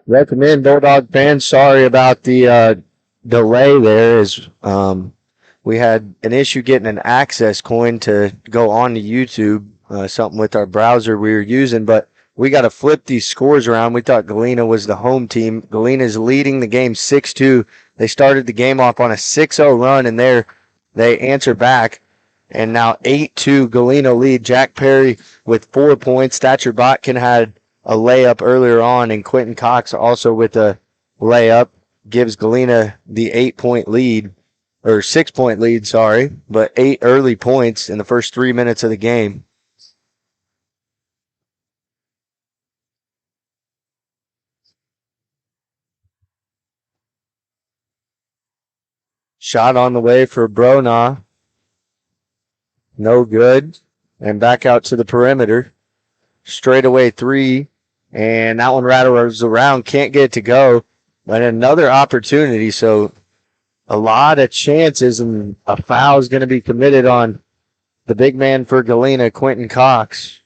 Welcome in, Bulldog fans. Sorry about the delay there. As we had an issue getting an access coin to go on to YouTube, something with our browser we were using, but we got to flip these scores around. We thought Galena was the home team. Galena is leading the game 6-2. They started the game off on a 6-0 run, and they answer back. And now 8-2 Galena lead. Jack Perry with 4 points. Thatcher Botkin had a layup earlier on, and Quentin Cox also with a layup gives Galena the 8-point lead, or 6-point lead, sorry, but 8 early points in the first 3 minutes of the game. Shot on the way for Brona. No good. And back out to the perimeter. Straightaway three. And that one rattles around. Can't get it to go. But another opportunity. So a lot of chances, and a foul is going to be committed on the big man for Galena, Quentin Cox.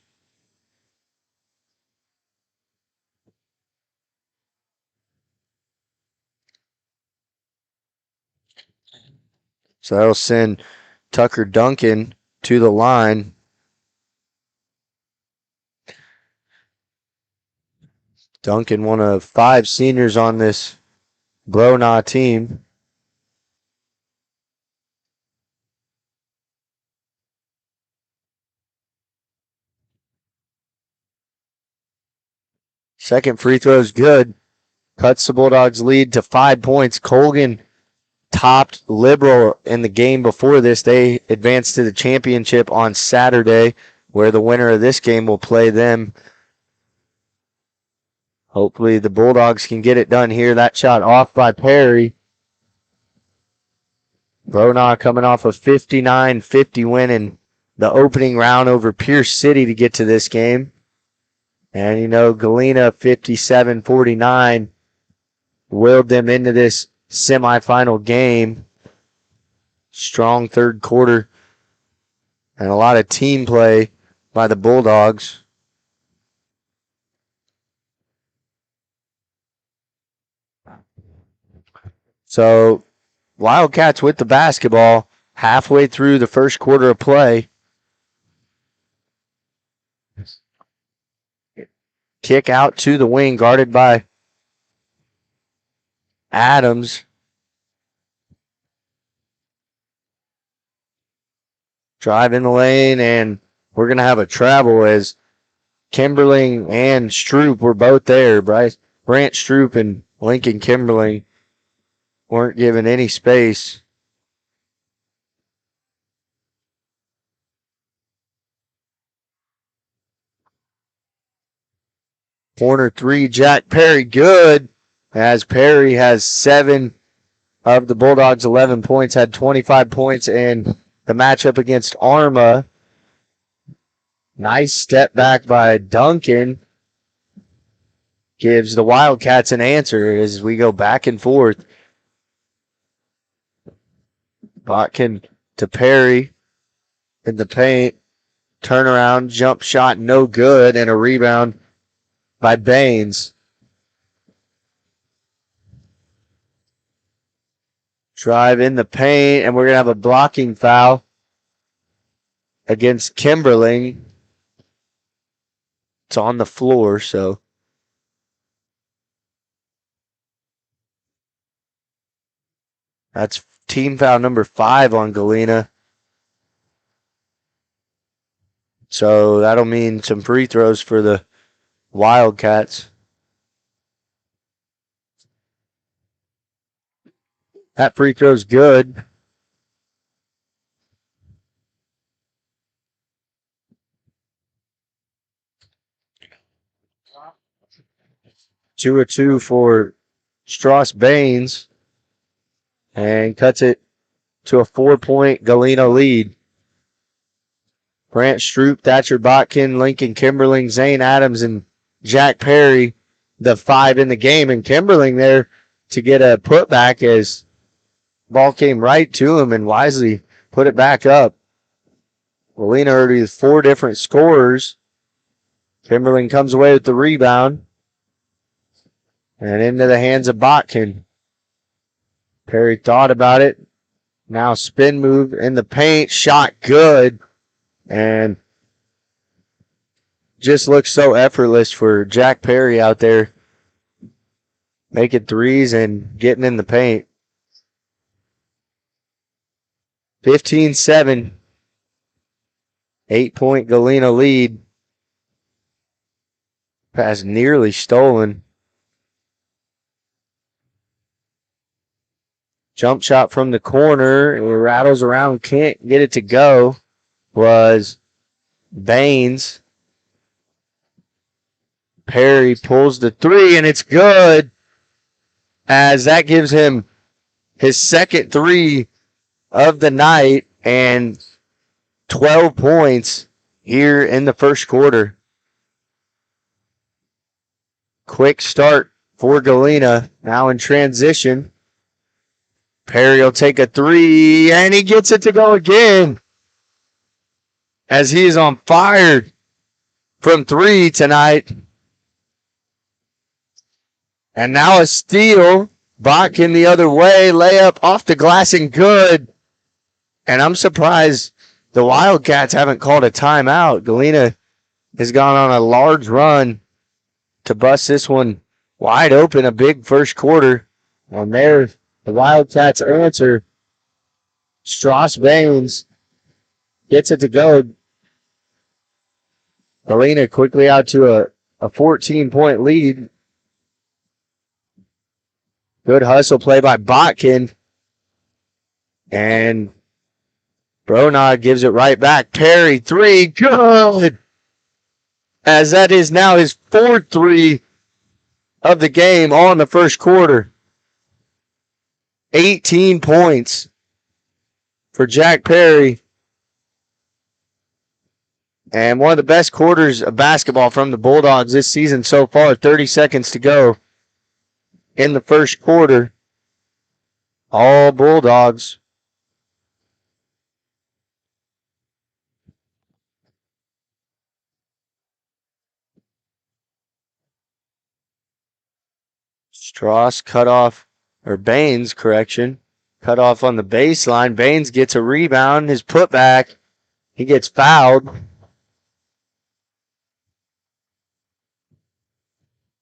So that'll send Tucker Duncan to the line. Duncan, one of 5 seniors on this Brona team. Second free throw is good. Cuts the Bulldogs' lead to 5 points. Colgan topped Liberal in the game before this. They advanced to the championship on Saturday, where the winner of this game will play them. Hopefully the Bulldogs can get it done here. That shot off by Perry. Brona coming off a 59-50 win in the opening round over Pierce City to get to this game. And, you know, Galena 57-49 willed them into this semifinal game. Strong third quarter and a lot of team play by the Bulldogs. So Wildcats with the basketball halfway through the first quarter of play. Kick out to the wing, guarded by Adams. Drive in the lane, and we're going to have a travel as Kimberling and Stroop were both there. Brant Stroop and Lincoln Kimberling weren't given any space. Corner three, Jack Perry, good, as Perry has 7 of the Bulldogs' 11 points, had 25 points in the matchup against Arma. Nice step back by Duncan. Gives the Wildcats an answer as we go back and forth. Botkin to Perry in the paint. Turnaround, jump shot, no good, and a rebound by Baines. Drive in the paint, and we're going to have a blocking foul against Kimberling. It's on the floor, so. That's team foul number 5 on Galena. So that'll mean some free throws for the Wildcats. That free throw's good. Two or two for Strauss Baines. And cuts it to a 4-point Galena lead. Brant Stroop, Thatcher Botkin, Lincoln Kimberling, Zane Adams, and Jack Perry, the 5 in the game. And Kimberling there to get a putback as ball came right to him and wisely put it back up. Galena already with 4 different scorers. Kimberling comes away with the rebound. And into the hands of Botkin. Perry thought about it. Now spin move in the paint. Shot good. And just looks so effortless for Jack Perry out there. Making threes and getting in the paint. 15-7. 8-point Galena lead. Pass nearly stolen. Jump shot from the corner. It rattles around. Can't get it to go. Was Baines. Perry pulls the three, and it's good. As that gives him his second three of the night and 12 points here in the first quarter. Quick start for Galena. Now in transition. Perry will take a three, and he gets it to go again. As he is on fire from three tonight. And now a steal. Botkin the other way. Layup off the glass and good. And I'm surprised the Wildcats haven't called a timeout. Galena has gone on a large run to bust this one wide open. A big first quarter. And there's the Wildcats answer. Strauss Baines gets it to go. Galena quickly out to a 14-point lead. Good hustle play by Botkin. And Bronod gives it right back. Perry, three, good. As that is now his fourth three of the game, all in the first quarter. 18 points for Jack Perry. And one of the best quarters of basketball from the Bulldogs this season so far. 30 seconds to go in the first quarter. All Bulldogs. Strauss cut off, or Baines, correction, cut off on the baseline. Baines gets a rebound, his putback. He gets fouled.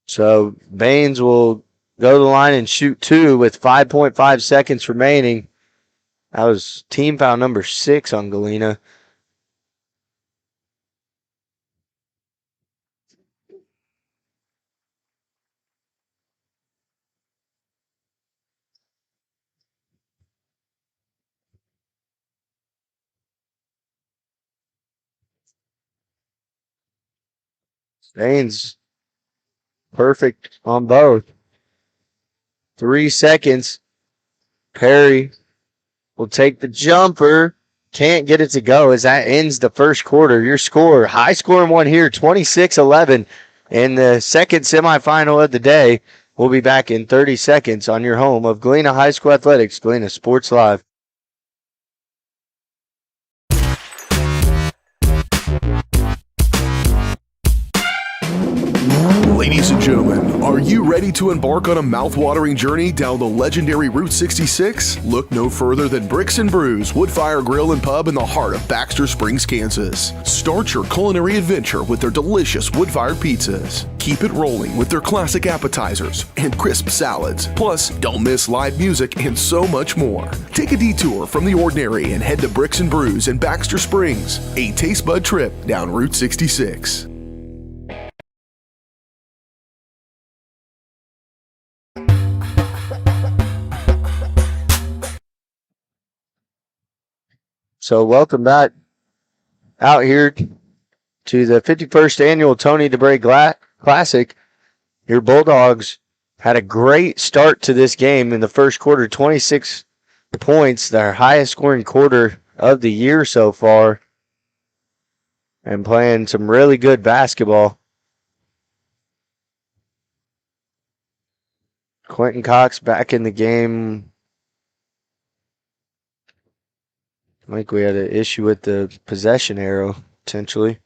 So Baines will go to the line and shoot two with 5.5 seconds remaining. That was team foul number 6 on Galena. Baines perfect on both. 3 seconds. Perry will take the jumper. Can't get it to go as that ends the first quarter. Your score, high scoring one here, 26-11 in the second semifinal of the day. We'll be back in 30 seconds on your home of Galena High School Athletics, Galena Sports Live. Ladies and gentlemen, are you ready to embark on a mouth-watering journey down the legendary Route 66? Look no further than Bricks and Brews Woodfire Grill and Pub in the heart of Baxter Springs, Kansas. Start your culinary adventure with their delicious wood-fired pizzas. Keep it rolling with their classic appetizers and crisp salads. Plus, don't miss live music and so much more. Take a detour from the ordinary and head to Bricks and Brews in Baxter Springs, a taste bud trip down Route 66. So welcome back out here to the 51st annual Tony Dubray Classic. Your Bulldogs had a great start to this game in the first quarter, 26 points, their highest scoring quarter of the year so far, and playing some really good basketball. Quentin Cox back in the game. I think we had an issue with the possession arrow, potentially.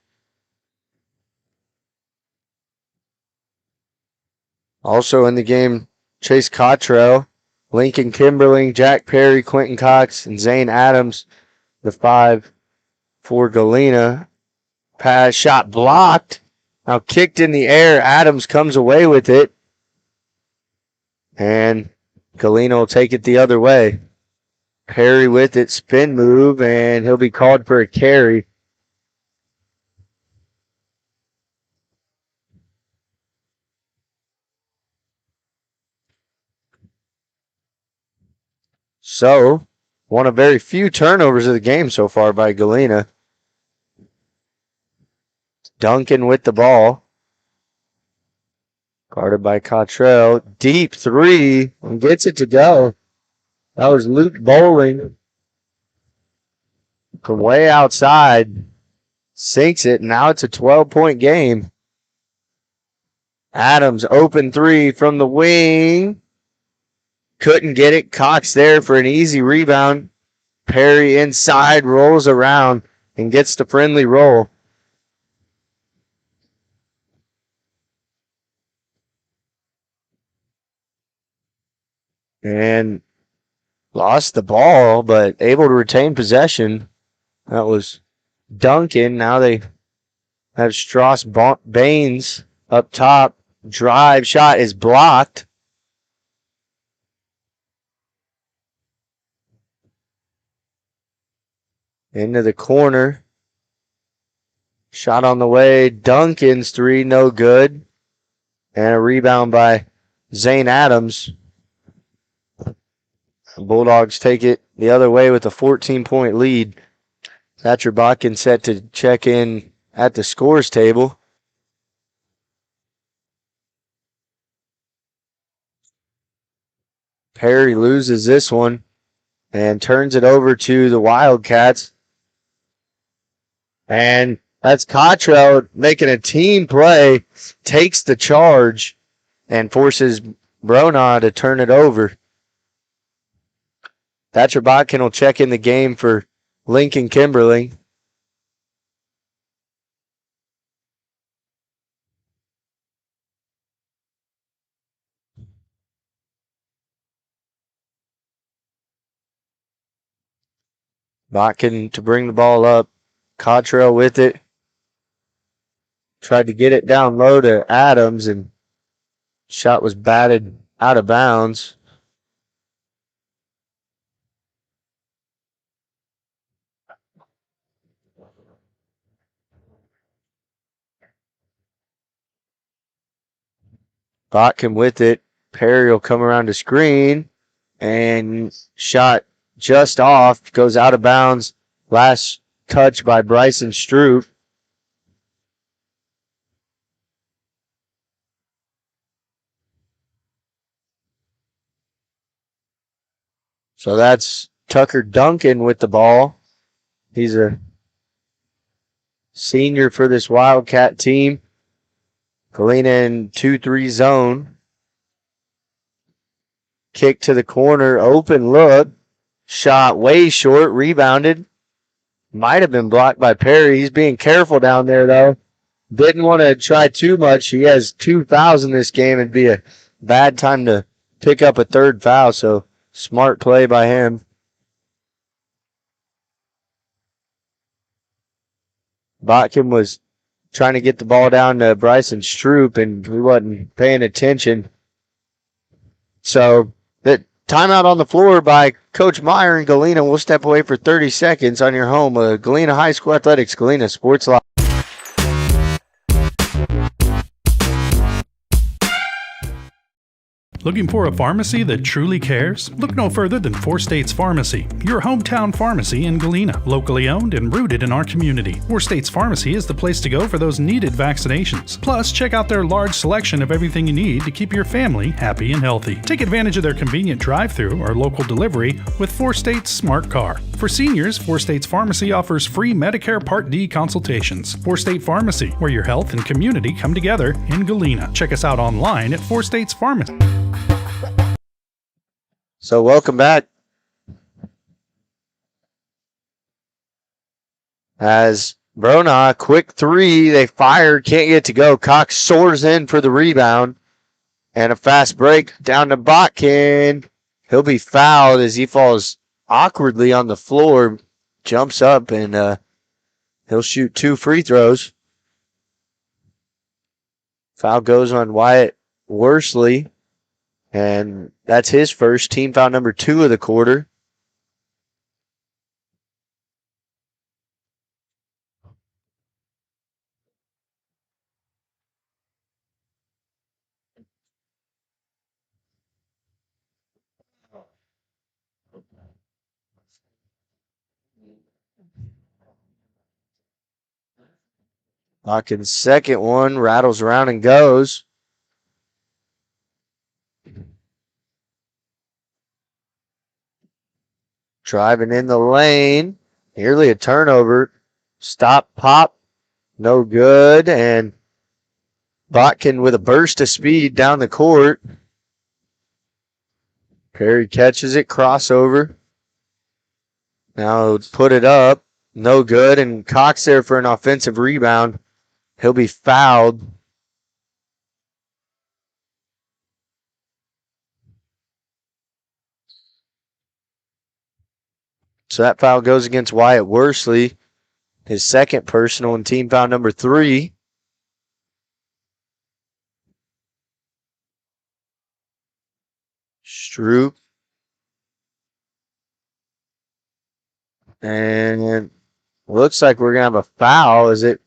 Also in the game, Chase Cottrell, Lincoln Kimberling, Jack Perry, Quentin Cox, and Zane Adams, the 5 for Galena. Pass shot blocked. Now kicked in the air. Adams comes away with it. And Galena will take it the other way. Perry with it, spin move, and he'll be called for a carry. So, one of very few turnovers of the game so far by Galena. Duncan with the ball. Guarded by Cottrell. Deep three and gets it to go. That was Luke Bowling from way outside. Sinks it. Now it's a 12-point game. Adams open three from the wing. Couldn't get it. Cox there for an easy rebound. Perry inside, rolls around, and gets the friendly roll. And lost the ball, but able to retain possession. That was Duncan. Now they have Strauss Baines up top. Drive shot is blocked. Into the corner. Shot on the way. Duncan's three, no good. And a rebound by Zane Adams. The Bulldogs take it the other way with a 14-point lead. Thatcher Botkin set to check in at the scores table. Perry loses this one and turns it over to the Wildcats. And that's Cottrell making a team play, takes the charge, and forces Brona to turn it over. Thatcher Botkin will check in the game for Lincoln Kimberly. Botkin to bring the ball up. Cottrell with it. Tried to get it down low to Adams, and shot was batted out of bounds. Botkin with it. Perry will come around to screen, and shot just off, goes out of bounds. Last touch by Bryson Stroop. So that's Tucker Duncan with the ball. He's a senior for this Wildcat team. Galena in 2-3 zone. Kick to the corner, open look. Shot way short, rebounded. Might have been blocked by Perry. He's being careful down there, though. Didn't want to try too much. He has 2 fouls in this game. It'd be a bad time to pick up a third foul, so smart play by him. Botkin was trying to get the ball down to Bryson Stroop, and he wasn't paying attention. So the timeout on the floor by Coach Meyer and Galena. We'll step away for 30 seconds on your home of Galena High School Athletics, Galena Sports Live. Looking for a pharmacy that truly cares? Look no further than Four States Pharmacy, your hometown pharmacy in Galena, locally owned and rooted in our community. Four States Pharmacy is the place to go for those needed vaccinations. Plus, check out their large selection of everything you need to keep your family happy and healthy. Take advantage of their convenient drive-thru or local delivery with Four States Smart Car. For seniors, Four States Pharmacy offers free Medicare Part D consultations. Four State Pharmacy, where your health and community come together in Galena. Check us out online at Four States Pharmacy. So welcome back. As Brona, quick three, they fire, can't get to go. Cox soars in for the rebound, And a fast break down to Botkin. He'll be fouled as he falls awkwardly on the floor, jumps up, and he'll shoot 2 free throws. Foul goes on Wyatt Worsley, and that's his first, team foul number 2 of the quarter. Hawkins' second one rattles around and goes. Driving in the lane. Nearly a turnover. Stop, pop. No good. And Botkin with a burst of speed down the court. Perry catches it. Crossover. Now put it up. No good. And Cox there for an offensive rebound. He'll be fouled. So that foul goes against Wyatt Worsley. His second personal and team foul number 3. Stroop. And looks like we're going to have a foul as it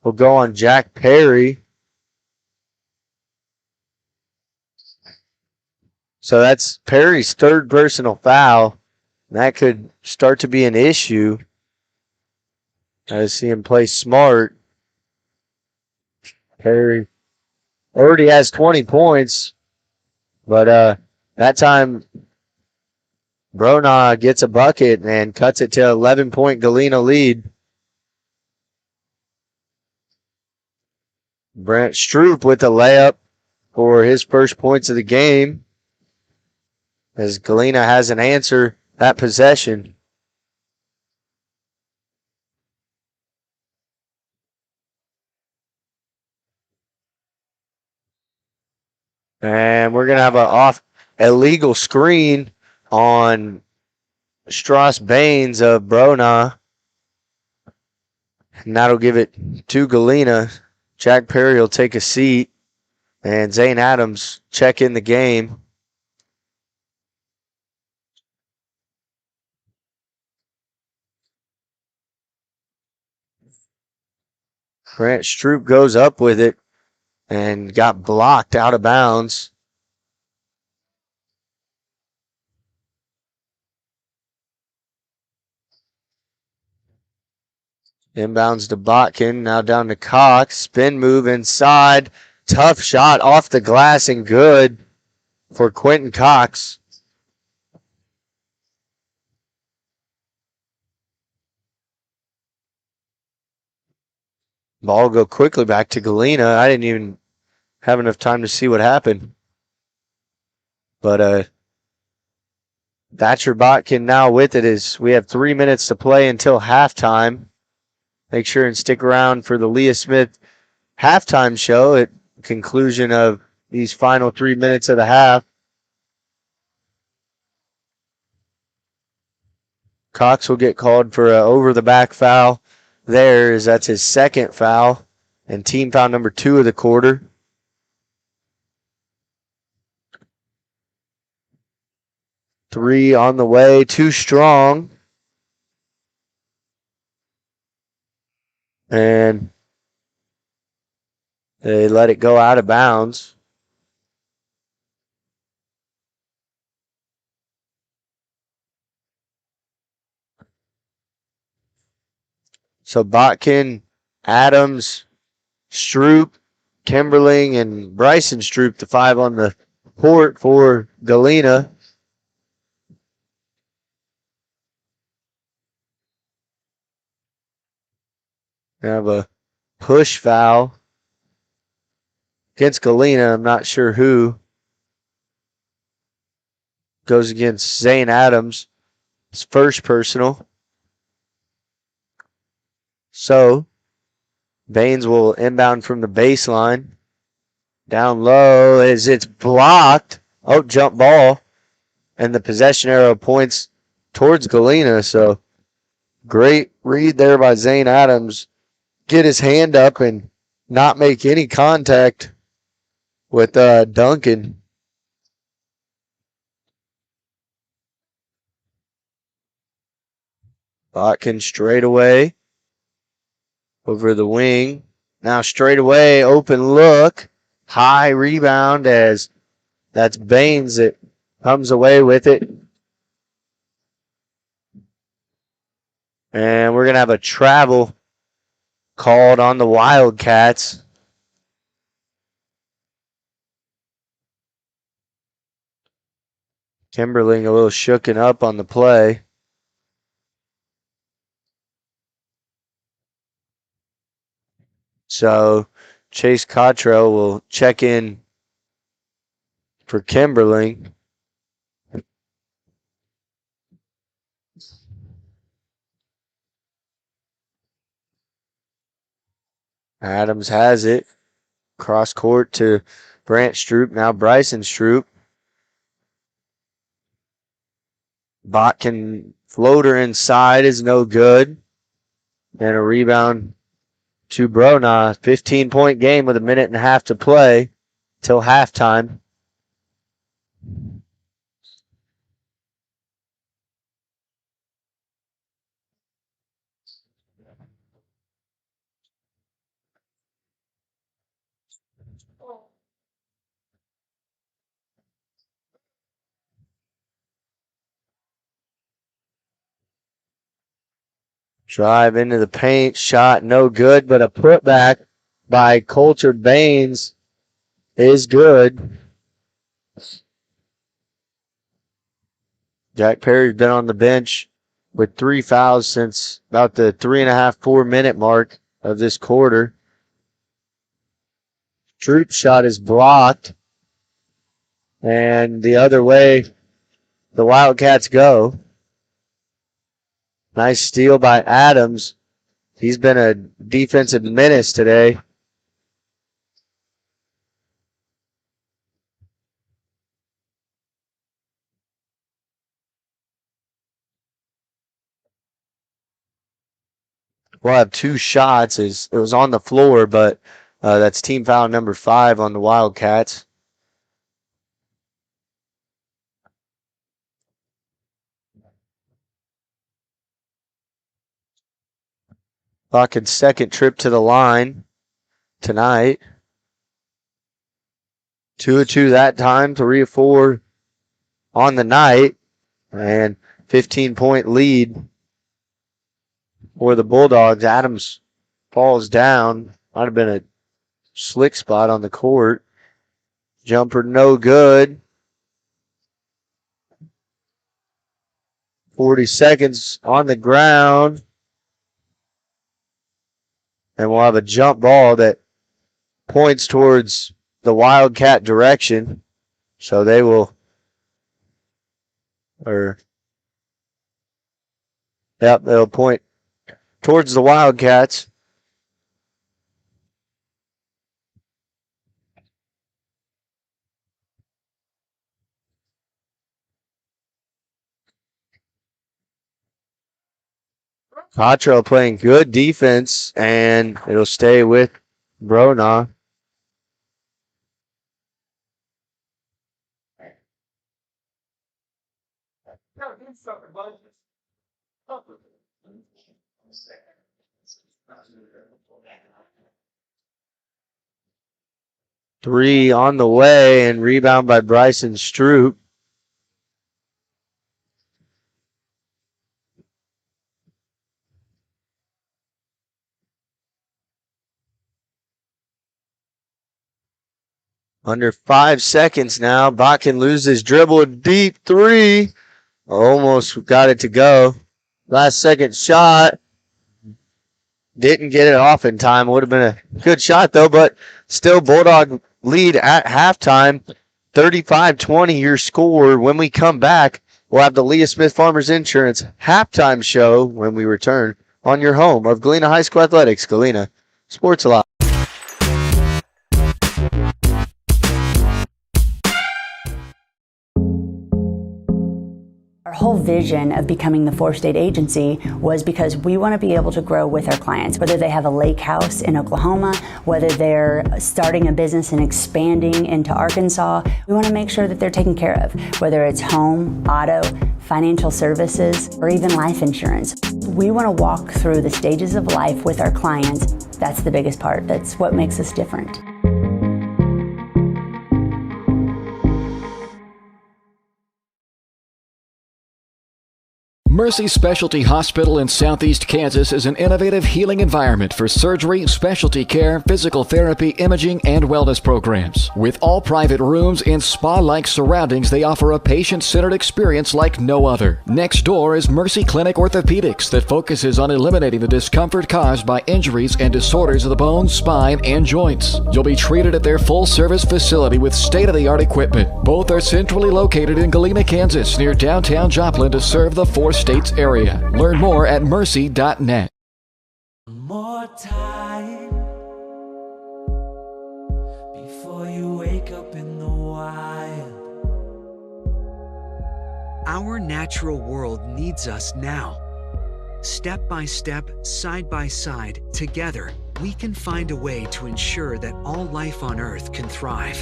will go on Jack Perry. So that's Perry's third personal foul. That could start to be an issue. I see him play smart. Perry already has 20 points, but that time Brona gets a bucket and cuts it to 11-point Galena lead. Brent Stroop with a layup for his first points of the game, as Galena hasn't answered that possession. And we're going to have an illegal screen on Strauss Baines of Brona. And that'll give it to Galena. Jack Perry will take a seat, and Zane Adams check in the game. Grant Stroop goes up with it and got blocked out of bounds. Inbounds to Botkin, now down to Cox. Spin move inside. Tough shot off the glass and good for Quentin Cox. Ball go quickly back to Galena. I didn't even have enough time to see what happened. But Thatcher Botkin now with it as we have 3 minutes to play until halftime. Make sure and stick around for the Leah Smith halftime show at the conclusion of these final 3 minutes of the half. Cox will get called for an over-the-back foul there, as that's his second foul and team foul number 2 of the quarter. Three on the way, too strong. And they let it go out of bounds. So Botkin, Adams, Stroop, Kimberling, and Bryson Stroop, the 5 on the court for Galena. We have a push foul against Galena. I'm not sure who. Goes against Zane Adams. His first personal. So Baines will inbound from the baseline. Down low as it's blocked. Oh, jump ball. And the possession arrow points towards Galena. So great read there by Zane Adams. Get his hand up and not make any contact with Duncan. Botkin straight away over the wing. Now straight away, open look. High rebound as that's Baines that comes away with it. And we're going to have a travel called on the Wildcats. Kimberling a little shooken up on the play. So Chase Cottrell will check in for Kimberling. Adams has it. Cross court to Brant Stroop. Now Bryson Stroop. Botkin floater inside is no good. And a rebound to Brona. 15-point game with a minute and a half to play till halftime. Drive into the paint, shot no good, but a putback by Coulter Baines is good. Jack Perry's been on the bench with 3 fouls since about the 3.5, 4 minute mark of this quarter. Troop's shot is blocked. And the other way, the Wildcats go. Nice steal by Adams. He's been a defensive menace today. We'll have 2 shots. It was on the floor, but that's team foul number 5 on the Wildcats. Botkin's second trip to the line tonight. 2 of 2 that time, 3 of 4 on the night, and 15-point lead for the Bulldogs. Adams falls down. Might have been a slick spot on the court. Jumper no good. 40 seconds on the ground. And we'll have a jump ball that points towards the Wildcat direction. So they will, they'll point towards the Wildcats. Cottrell playing good defense, and it'll stay with Brona. Three on the way, and rebound by Bryson Stroop. Under 5 seconds now. Botkin loses dribble, deep three. Almost got it to go. Last second shot. Didn't get it off in time. Would have been a good shot though, but still Bulldog lead at halftime. 35-20 your score. When we come back, we'll have the Leah Smith Farmers Insurance halftime show when we return on your home of Galena High School Athletics, Galena Sports Alive. whole vision of becoming the 4-state agency was because we want to be able to grow with our clients, whether they have a lake house in Oklahoma, whether they're starting a business and expanding into Arkansas. We want to make sure that they're taken care of, whether it's home, auto, financial services, or even life insurance. We want to walk through the stages of life with our clients. That's the biggest part. That's what makes us different. Mercy Specialty Hospital in Southeast Kansas is an innovative healing environment for surgery, specialty care, physical therapy, imaging, and wellness programs. With all private rooms and spa-like surroundings, they offer a patient-centered experience like no other. Next door is Mercy Clinic Orthopedics that focuses on eliminating the discomfort caused by injuries and disorders of the bones, spine, and joints. You'll be treated at their full-service facility with state-of-the-art equipment. Both are centrally located in Galena, Kansas, near downtown Joplin to serve the 4-state area. Learn more at mercy.net. More time before you wake up in the wild. Our natural world needs us now. Step by step, side by side, together, we can find a way to ensure that all life on Earth can thrive.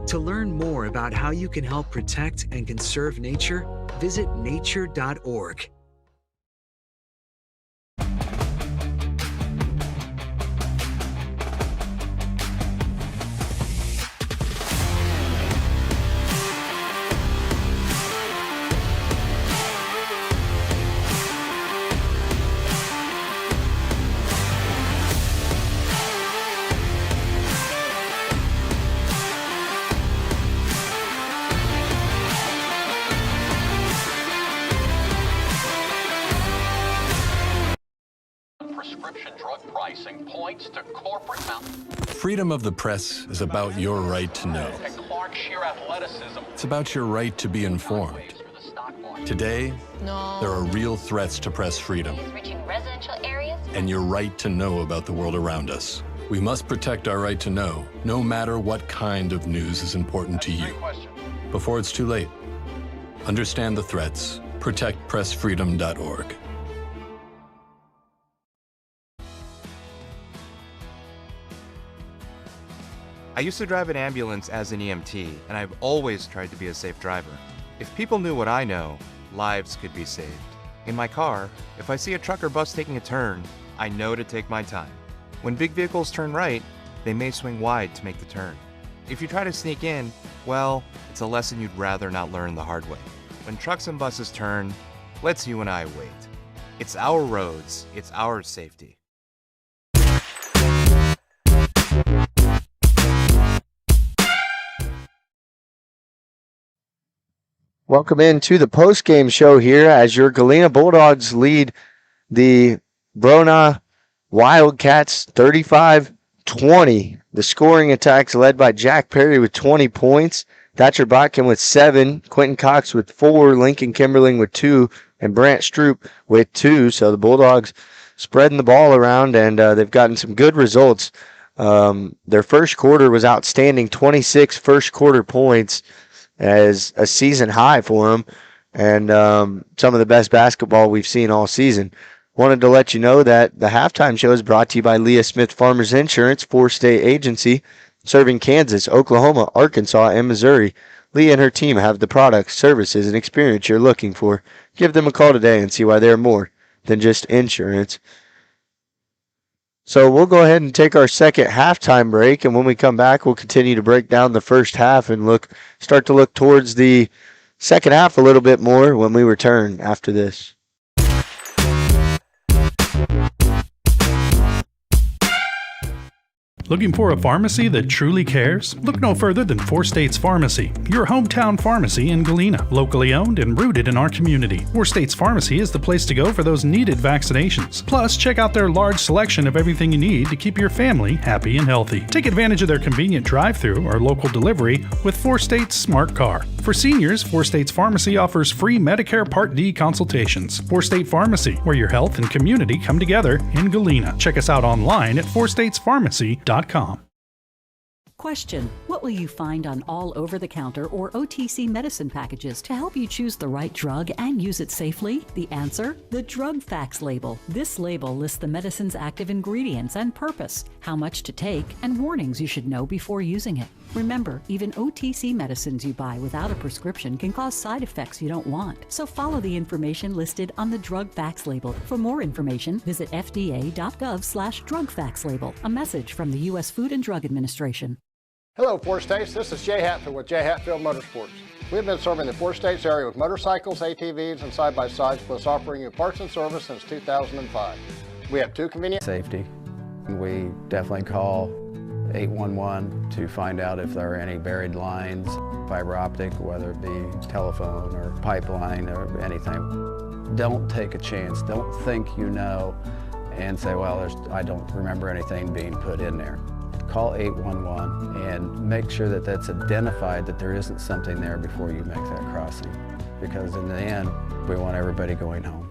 To learn more about how you can help protect and conserve nature, visit nature.org. Prescription drug pricing points to corporate Freedom of the press is about your right to know. and Clark sheer athleticism. It's about your right to be informed. Today, there are real threats to press freedom Reaching residential areas. and your right to know about the world around us. We must protect our right to know, no matter what kind of news is important to you. Before it's too late, understand the threats. ProtectPressFreedom.org. I used to drive an ambulance as an EMT, and I've always tried to be a safe driver. If people knew what I know, lives could be saved. In my car, if I see a truck or bus taking a turn, I know to take my time. When big vehicles turn right, they may swing wide to make the turn. If you try to sneak in, well, it's a lesson you'd rather not learn the hard way. When trucks and buses turn, let's you and I wait. It's our roads, it's our safety. Welcome into the post-game show here as your Galena Bulldogs lead the Brona Wildcats 35-20. The scoring attacks led by Jack Perry with 20 points, Thatcher Botkin with 7, Quentin Cox with 4, Lincoln Kimberling with 2, and Brant Stroop with 2. So the Bulldogs spreading the ball around, and they've gotten some good results. Their first quarter was outstanding, 26 first quarter points as a season high for them, and some of the best basketball we've seen all season. Wanted to let you know that the halftime show is brought to you by Leah Smith Farmers Insurance, 4-state agency, serving Kansas, Oklahoma, Arkansas, and Missouri. Leah and her team have the products, services, and experience you're looking for. Give them a call today and see why they're more than just insurance. So we'll go ahead and take our second halftime break, and when we come back, we'll continue to break down the first half and start to look towards the second half a little bit more when we return after this. Looking for a pharmacy that truly cares? Look no further than 4-States Pharmacy, your hometown pharmacy in Galena, locally owned and rooted in our community. 4-States Pharmacy is the place to go for those needed vaccinations. Plus, check out their large selection of everything you need to keep your family happy and healthy. Take advantage of their convenient drive-thru or local delivery with 4-States Smart Car. For seniors, 4-States Pharmacy offers free Medicare Part D consultations. 4-State Pharmacy, where your health and community come together in Galena. Check us out online at 4statespharmacy.com. Question: what will you find on all over-the-counter or OTC medicine packages to help you choose the right drug and use it safely? The answer: the drug facts label. This label lists the medicine's active ingredients and purpose, how much to take, and warnings you should know before using it. Remember, even OTC medicines you buy without a prescription can cause side effects you don't want. So follow the information listed on the drug facts label. For more information, visit fda.gov/drug facts label. A message from the U.S. Food and Drug Administration. Hello, Four States. This is Jay Hatfield with Jay Hatfield Motorsports. We've been serving the Four States area with motorcycles, ATVs, and side-by-sides, plus offering you parts and service since 2005. We have two convenient safety. We definitely call 811 to find out if there are any buried lines, fiber optic, whether it be telephone or pipeline or anything. Don't take a chance. Don't think you know and say, well, I don't remember anything being put in there. Call 811 and make sure that that's identified, that there isn't something there before you make that crossing. Because in the end, we want everybody going home.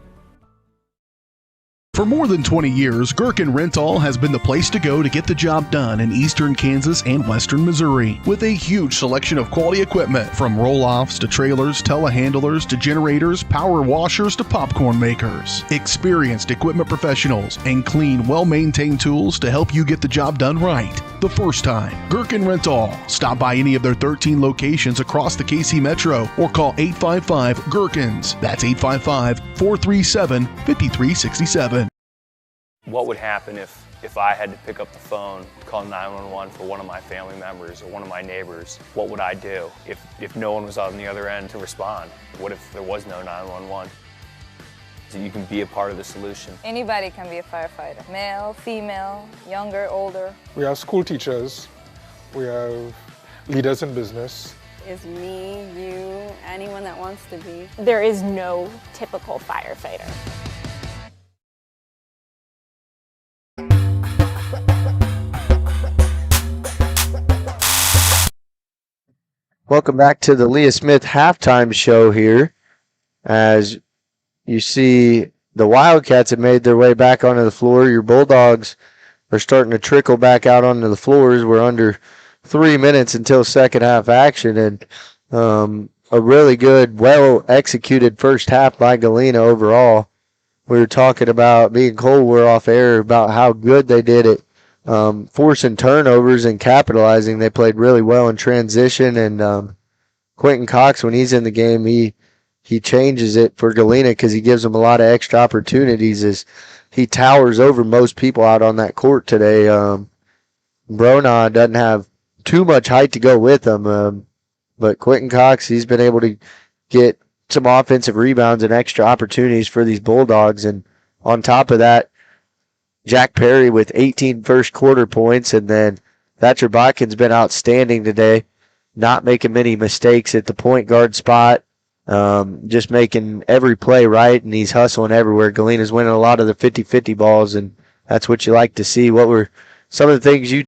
For more than 20 years, Gherkin Rental has been the place to go to get the job done in eastern Kansas and western Missouri. With a huge selection of quality equipment, from roll-offs to trailers, telehandlers to generators, power washers to popcorn makers. Experienced equipment professionals and clean, well-maintained tools to help you get the job done right the first time. Gherkin Rental. Stop by any of their 13 locations across the KC Metro or call 855-GHERKINS. That's 855-437-5367. What would happen if I had to pick up the phone, call 911 for one of my family members or one of my neighbors? What would I do if no one was on the other end to respond? What if there was no 911? So you can be a part of the solution. Anybody can be a firefighter. Male, female, younger, older. We have school teachers. We have leaders in business. Is me, you, anyone that wants to be. There is no typical firefighter. Welcome back to the Leah Smith halftime show here. As you see, the Wildcats have made their way back onto the floor. Your Bulldogs are starting to trickle back out onto the floors. We're under 3 minutes until second half action, and a really good, well-executed first half by Galena overall. We were talking about, me and Cole were off air, about how good they did it. Forcing turnovers and capitalizing. They played really well in transition, and Quentin Cox, when he's in the game, he changes it for Galena because he gives them a lot of extra opportunities as he towers over most people out on that court today. Brona doesn't have too much height to go with him, but Quentin Cox, he's been able to get some offensive rebounds and extra opportunities for these Bulldogs, and on top of that, Jack Perry with 18 first quarter points, and then Thatcher Botkin's been outstanding today, not making many mistakes at the point guard spot, just making every play right, and he's hustling everywhere. Galena's winning a lot of the 50-50 balls, and that's what you like to see. What were some of the things you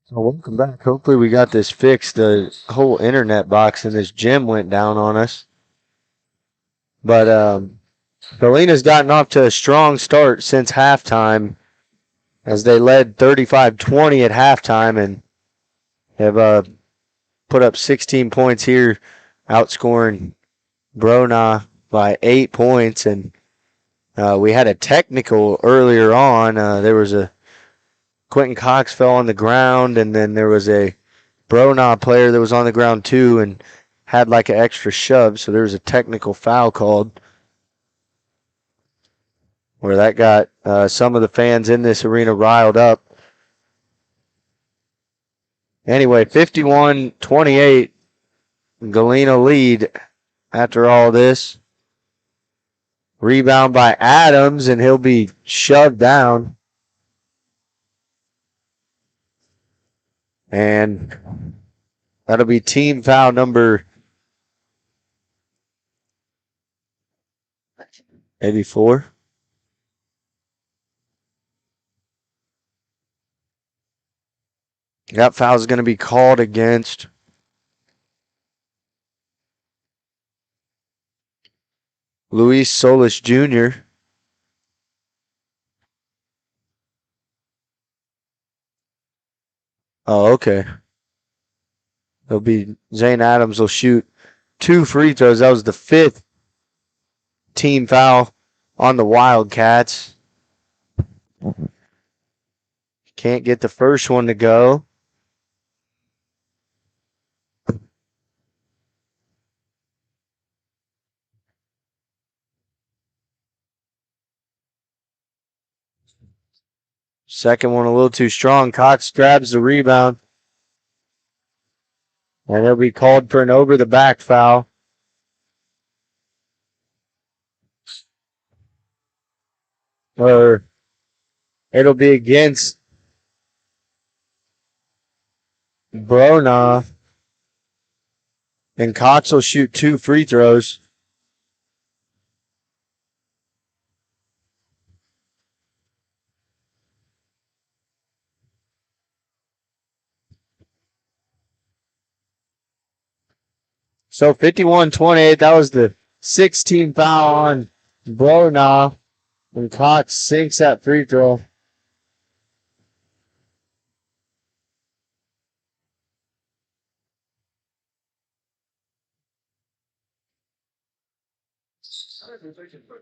So welcome back. Hopefully we got this fixed. The whole internet box in this gym went down on us. But Galena's gotten off to a strong start since halftime as they led 35-20 at halftime and have put up 16 points here, outscoring Brona by 8 points. And we had a technical earlier on. There was a Quentin Cox fell on the ground, and then there was a Brona player that was on the ground too and had like an extra shove, so there was a technical foul called where that got some of the fans in this arena riled up. Anyway, 51-28, Galena lead after all this. Rebound by Adams, and he'll be shoved down. And that'll be team foul number Maybe 4. That foul is going to be called against Luis Solis Jr. Oh, okay. It'll be Zane Adams will shoot 2 free throws. That was the 5th team foul on the Wildcats. Can't get the first one to go. Second one a little too strong. Cox grabs the rebound. And he'll be called for an over-the-back foul. Or it'll be against Brona. And Cox will shoot 2 free throws. So 51-28, that was the 16th foul on Brona. And Cox sinks that free throw.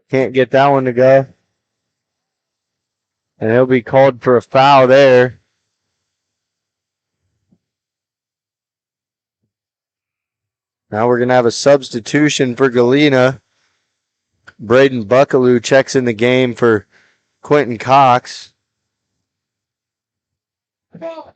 Can't get that one to go. And he'll be called for a foul there. Now we're going to have a substitution for Galena. Braden Buckaloo checks in the game for Quentin Cox. Out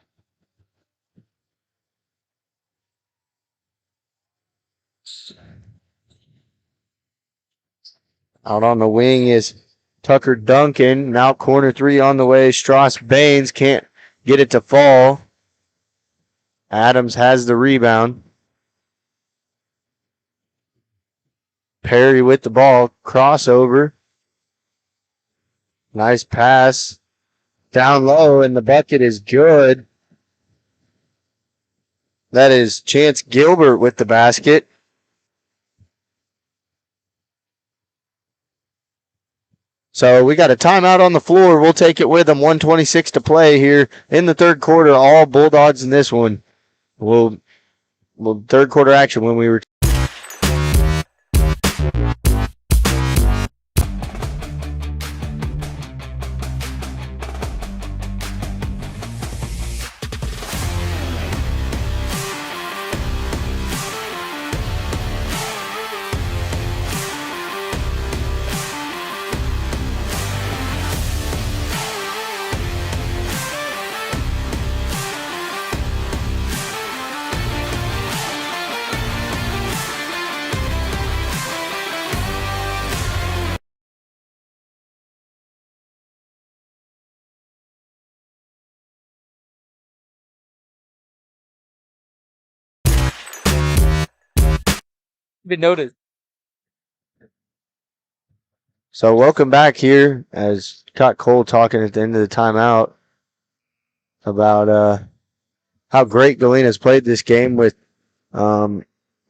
on the wing is Tucker Duncan. Now corner 3 on the way. Strauss Baines can't get it to fall. Adams has the rebound. Perry with the ball. Crossover. Nice pass. Down low, and the bucket is good. That is Chance Gilbert with the basket. So we got a timeout on the floor. We'll take it with them. 1:26 to play here in the third quarter. All Bulldogs in this one. We'll third quarter action when we return. Been noted. So welcome back here as caught Cole talking at the end of the timeout about how great Galena's played this game with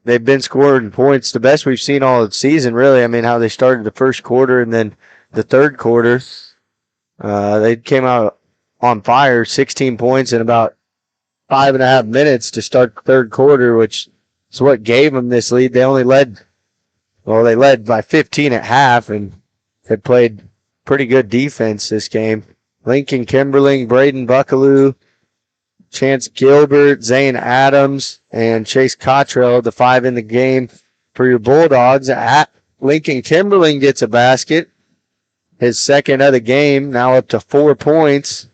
they've been scoring points the best we've seen all season, really. I mean, how they started the first quarter and then the third quarter. They came out on fire, 16 points in about 5.5 minutes to start the third quarter, which is what gave them this lead. They only led by 15 at half, and they played pretty good defense this game. Lincoln Kimberling, Braden Buckaloo, Chance Gilbert, Zane Adams, and Chase Cottrell, the 5 in the game for your Bulldogs. Lincoln Kimberling gets a basket, his second of the game, now up to 4 points.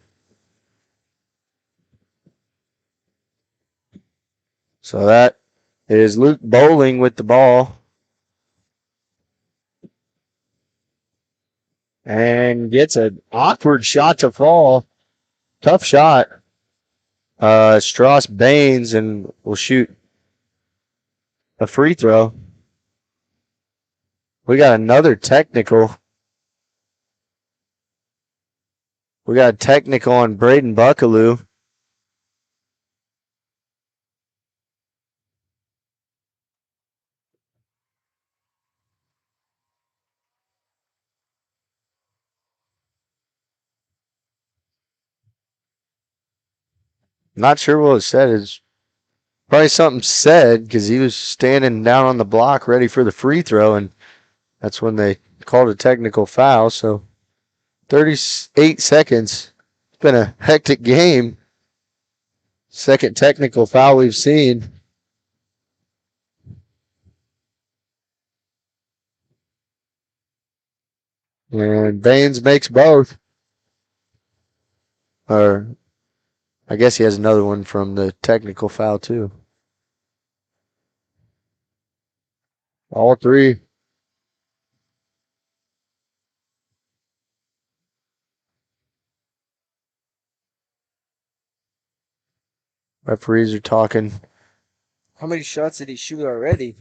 So that is Luke Bowling with the ball. And gets an awkward shot to fall. Tough shot. Strauss Baines and will shoot a free throw. We got another technical We got a technical on Braden Buckaloo. Not sure what was said. It's probably something said because he was standing down on the block ready for the free throw, and that's when they called a technical foul. So 38 seconds. It's been a hectic game. Second technical foul we've seen. And Baines makes both. Or I guess he has another one from the technical foul too. All three. Referees are talking. How many shots did he shoot already?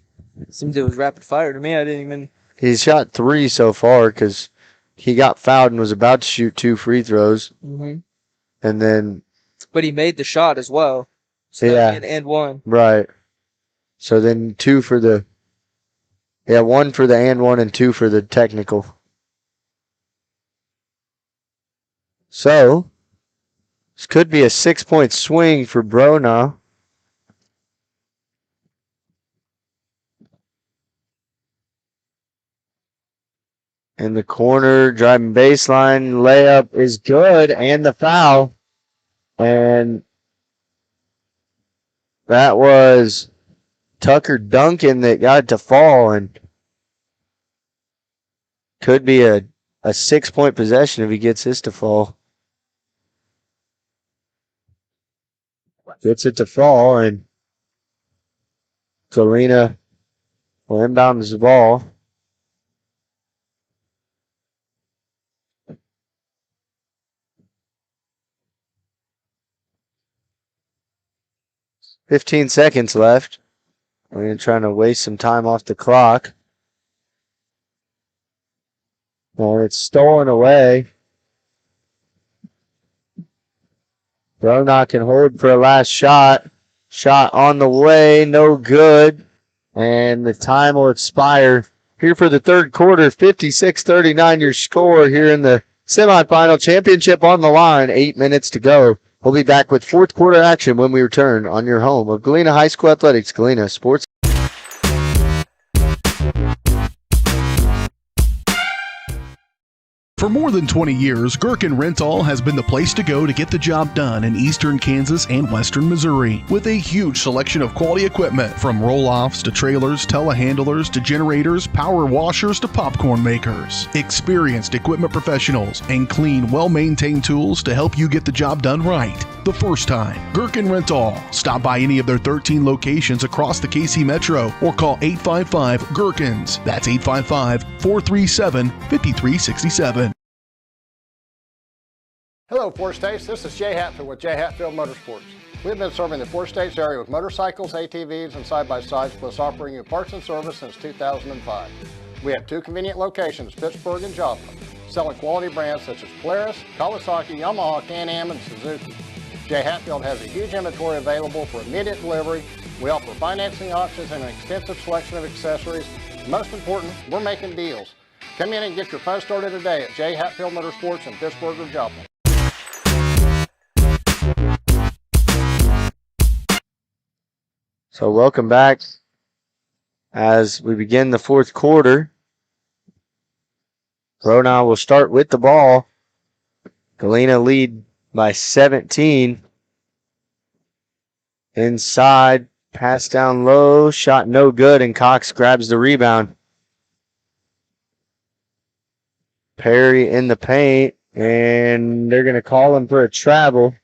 Seems it was rapid fire to me. I didn't even. He's shot 3 so far because he got fouled and was about to shoot 2 free throws. Mm-hmm. And then. But he made the shot as well. So yeah. And one. Right. So then 2 for the. Yeah, 1 for the and 1 and 2 for the technical. So, this could be a 6-point swing for Brona. In the corner, driving baseline, layup is good, and the foul. And that was Tucker Duncan that got it to fall, and could be a 6-point possession if he gets this to fall. Gets it to fall, and Galena will inbound the ball. "15 seconds left. We're trying to waste some time off the clock. Well, it's stolen away. Brona can hold for a last shot. Shot on the way, no good. And the time will expire here for the third quarter. 56-39 your score here in the semifinal. Championship on the line. 8 minutes to go. We'll be back with fourth quarter action when we return on your home of Galena High School Athletics, Galena Sports. For more than 20 years, Gherkin Rental has been the place to go to get the job done in eastern Kansas and western Missouri. With a huge selection of quality equipment, from roll-offs to trailers, telehandlers to generators, power washers to popcorn makers. Experienced equipment professionals and clean, well-maintained tools to help you get the job done right the first time. Gherkin Rental. Stop by any of their 13 locations across the KC Metro or call 855-GHERKINS. That's 855-437-5367. Hello, Four States. This is Jay Hatfield with Jay Hatfield Motorsports. We've been serving the Four States area with motorcycles, ATVs, and side-by-sides, plus offering you parts and service since 2005. We have 2 convenient locations, Pittsburgh and Joplin, selling quality brands such as Polaris, Kawasaki, Yamaha, Can-Am, and Suzuki. Jay Hatfield has a huge inventory available for immediate delivery. We offer financing options and an extensive selection of accessories. Most important, we're making deals. Come in and get your fun started today at Jay Hatfield Motorsports in Pittsburgh or Joplin. So welcome back as we begin the fourth quarter. Brona will start with the ball. Galena lead by 17. Inside, pass down low, shot no good, and Cox grabs the rebound. Perry in the paint, and they're going to call him for a travel.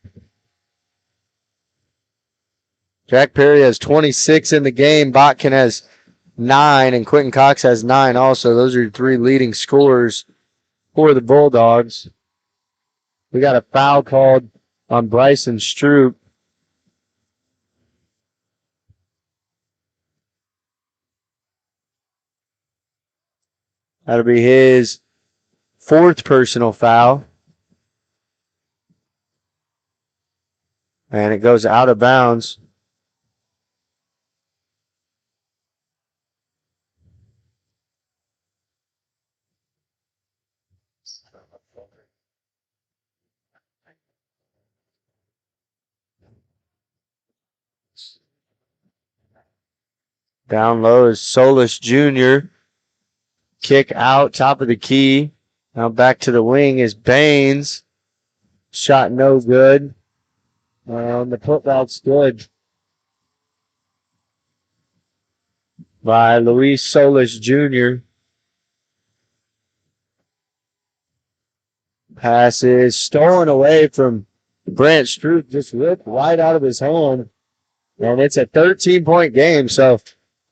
Jack Perry has 26 in the game. Botkin has 9, and Quentin Cox has 9 also. Those are 3 leading scorers for the Bulldogs. We got a foul called on Bryson Stroop. That'll be his 4th personal foul. And it goes out of bounds. Down low is Solis Jr. Kick out, top of the key. Now back to the wing is Baines. Shot no good. The putback's good by Luis Solis Jr. Pass is stolen away from Brant Stroop, just ripped right out of his hand. And it's a 13-point game. So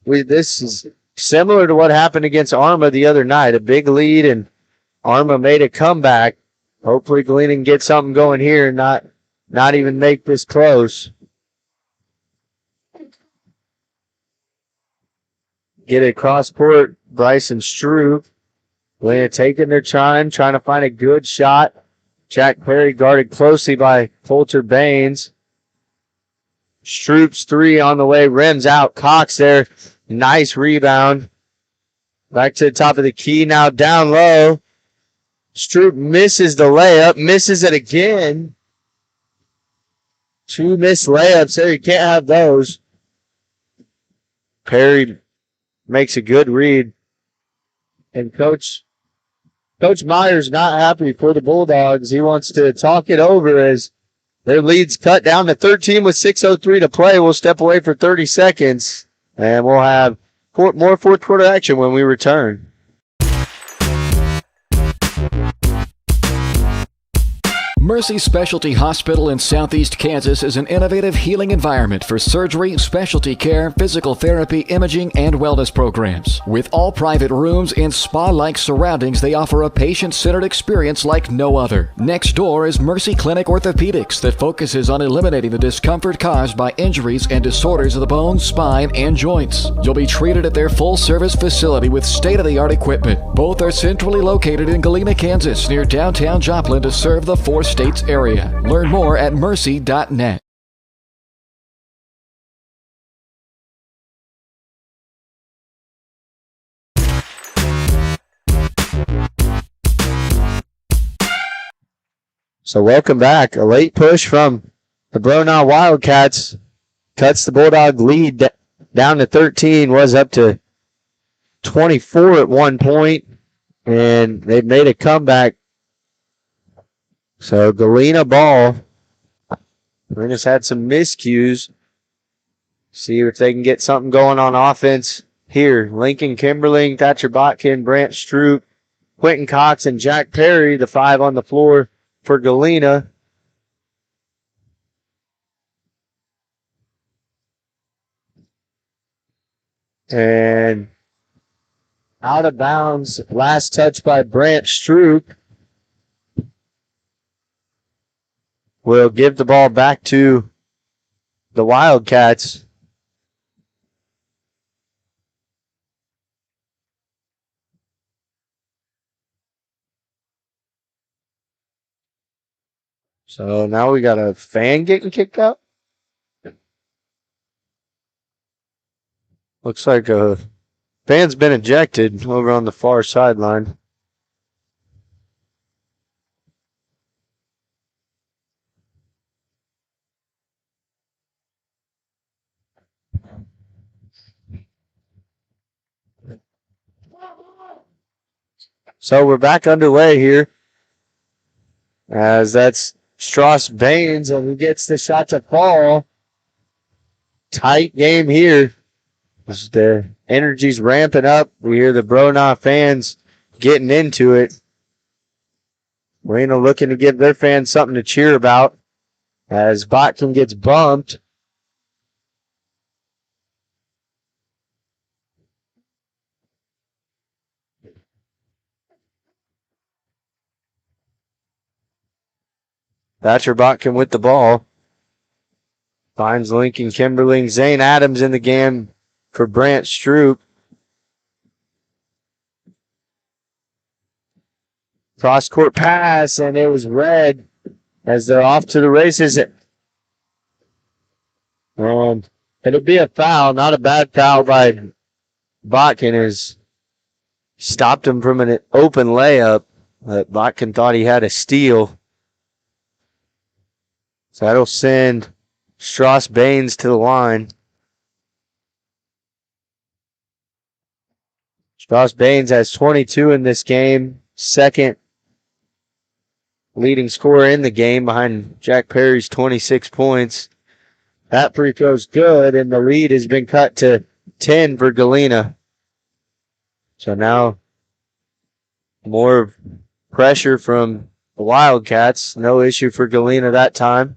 this is similar to what happened against Arma the other night. A big lead, and Arma made a comeback. Hopefully Galena can get something going here and not even make this close. Get it cross court, Bryson Stroop. Galena taking their time, trying to find a good shot. Jack Perry guarded closely by Coulter Baines. Stroop's three on the way, rims out. Cox there. Nice rebound. Back to the top of the key, now down low. Stroop misses the layup, misses it again. Two missed layups there. You can't have those. Perry makes a good read. And Coach Myers not happy for the Bulldogs. He wants to talk it over as their lead's cut down to 13 with 6:03 to play. We'll step away for 30 seconds, and we'll have more fourth quarter action when we return. Mercy Specialty Hospital in Southeast Kansas is an innovative healing environment for surgery, specialty care, physical therapy, imaging, and wellness programs. With all private rooms and spa-like surroundings, they offer a patient-centered experience like no other. Next door is Mercy Clinic Orthopedics that focuses on eliminating the discomfort caused by injuries and disorders of the bones, spine, and joints. You'll be treated at their full-service facility with state-of-the-art equipment. Both are centrally located in Galena, Kansas, near downtown Joplin to serve the four states area. Learn more at mercy.net. So welcome back. A late push from the Bronaugh Wildcats cuts the Bulldog lead down to 13, was up to 24 at one point, and they've made a comeback. So Galena ball. Galena's had some miscues. See if they can get something going on offense here. Lincoln Kimberling, Thatcher Botkin, Brant Stroop, Quentin Cox, and Jack Perry, the five on the floor for Galena. And out of bounds, last touch by Brant Stroop. Will give the ball back to the Wildcats. So now we got a fan getting kicked out. Looks like a fan's been ejected over on the far sideline. So we're back underway here. As that's Strauss Baines, and he gets the shot to fall. Tight game here. As the energy's ramping up. We hear the Bronaugh fans getting into it. Galena looking to give their fans something to cheer about. As Botkin gets bumped. Thatcher Botkin with the ball. Finds Lincoln Kimberling. Zane Adams in the game for Brant Stroop. Cross-court pass, and it was red as they're off to the races. It'll be a foul, not a bad foul by Botkin, as stopped him from an open layup. But Botkin thought he had a steal. So that'll send Strauss Baines to the line. Strauss Baines has 22 in this game, second leading scorer in the game behind Jack Perry's 26 points. That free throw's good, and the lead has been cut to 10 for Galena. So now more pressure from the Wildcats. No issue for Galena that time.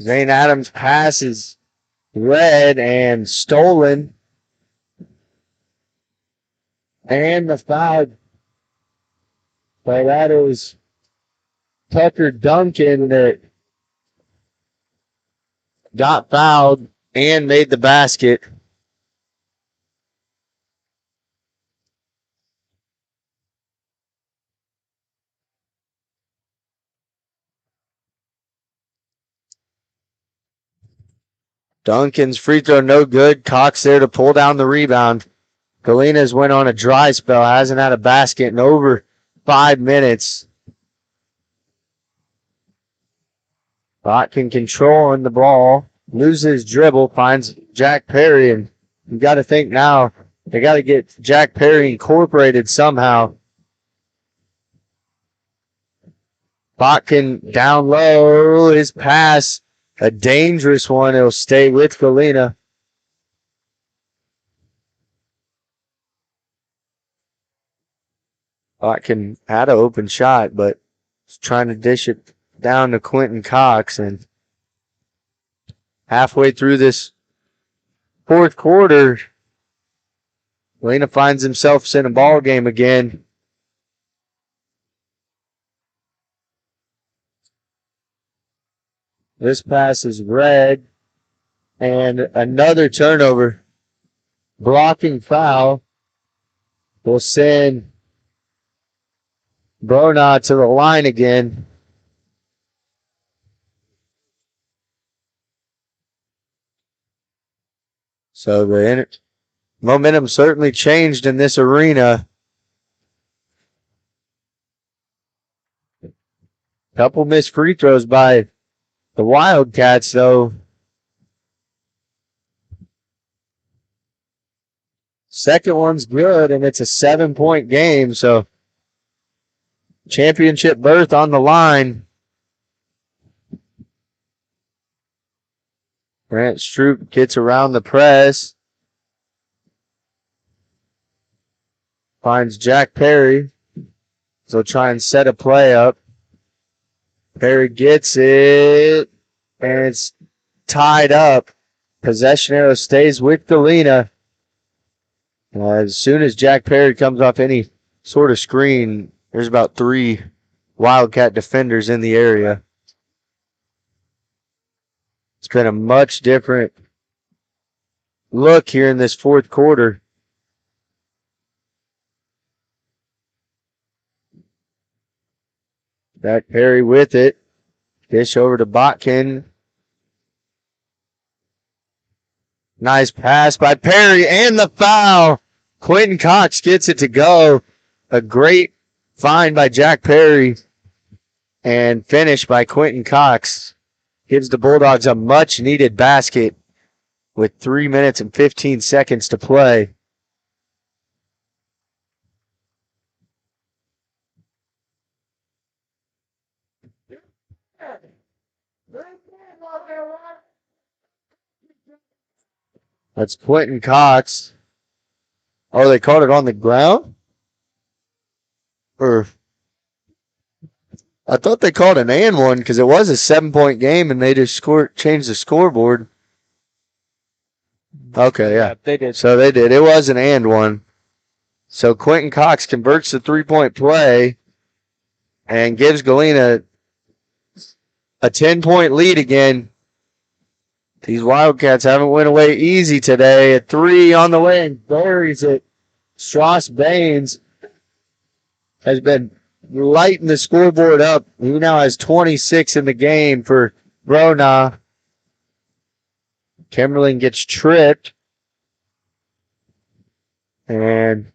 Zane Adams' pass is read and stolen. And the foul. So that is Tucker Duncan that got fouled and made the basket. Duncan's free throw no good. Cox there to pull down the rebound. Galena's went on a dry spell, hasn't had a basket in over 5 minutes. Botkin controlling the ball, loses dribble, finds Jack Perry, and you got to think now they got to get Jack Perry incorporated somehow. Botkin down low, his pass, a dangerous one. It'll stay with Galena. Botkin had an open shot, but was trying to dish it down to Quentin Cox. And halfway through this fourth quarter, Galena finds himself in a ball game again. This pass is red, and another turnover. Blocking foul will send Brona to the line again. So the momentum certainly changed in this arena. Couple missed free throws by the Wildcats, though. Second one's good, and it's a 7-point game, so championship berth on the line. Grant Stroop gets around the press. Finds Jack Perry. So try and set a play up. Perry gets it, and it's tied up. Possession arrow stays with Galena. As soon as Jack Perry comes off any sort of screen, there's about 3 Wildcat defenders in the area. It's been a much different look here in this fourth quarter. Jack Perry with it. Dish over to Botkin. Nice pass by Perry and the foul. Quentin Cox gets it to go. A great find by Jack Perry and finish by Quentin Cox. Gives the Bulldogs a much needed basket with 3 minutes and 15 seconds to play. That's Quentin Cox. Oh, they called it on the ground? Or I thought they called an and one because it was a 7-point game and they just changed the scoreboard. Okay, yeah. They did. So they did. It was an and one. So Quentin Cox converts the 3-point play and gives Galena a 10-point lead again. These Wildcats haven't went away easy today. A 3 on the way and buries it. Strauss Baines has been lighting the scoreboard up. He now has 26 in the game for Brona. Kimberlin gets tripped. And